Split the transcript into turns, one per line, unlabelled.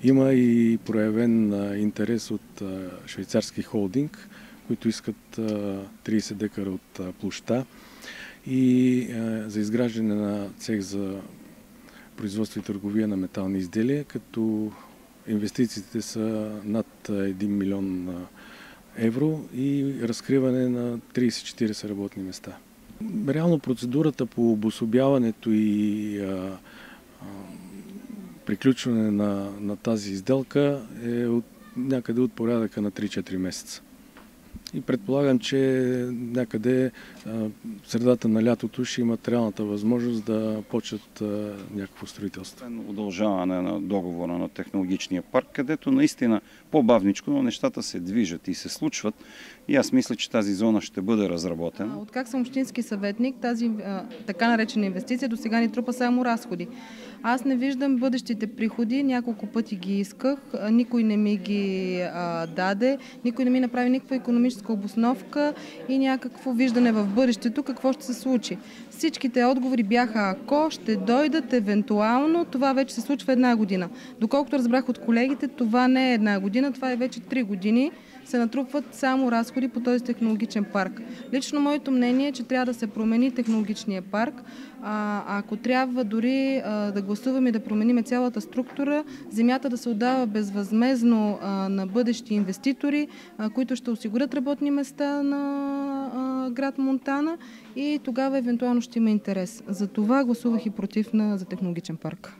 Има и проявен интерес от швейцарски холдинг, които искат 30 декара от площта и за изграждане на цех за производство и търговия на метални изделия, като инвестициите са над 1 милион евро и разкриване на 30-40 работни места. Реално процедурата по обособяването и приключване на тази сделка е някъде от порядъка на 3-4 месеца. И предполагам, че някъде в средата на лятото ще имат реалната възможност да почнат някакво строителство.
Удължаване на договора на технологичния парк, където наистина по-бавничко, но нещата се движат и се случват. И аз мисля, че тази зона ще бъде разработена.
Откак съм общински съветник, тази така наречена инвестиция до сега ни трупа само разходи. Аз не виждам бъдещите приходи, няколко пъти ги исках, никой не ми ги даде, никой не ми направи никаква икономическа обосновка и някакво виждане в бъдещето какво ще се случи. Всичките отговори бяха ако, ще дойдат евентуално, това вече се случва 1 година. Доколкото разбрах от колегите, това не е 1 година, това е вече 3 години. Се натрупват само разходи по този технологичен парк. Лично моето мнение е, че трябва да се промени технологичния парк. Ако трябва дори да гласуваме и да променим цялата структура, земята да се отдава безвъзмездно на бъдещи инвеститори, които ще осигурят работни места на град Монтана и тогава евентуално ще има интерес. За това гласувах и против за технологичен парк.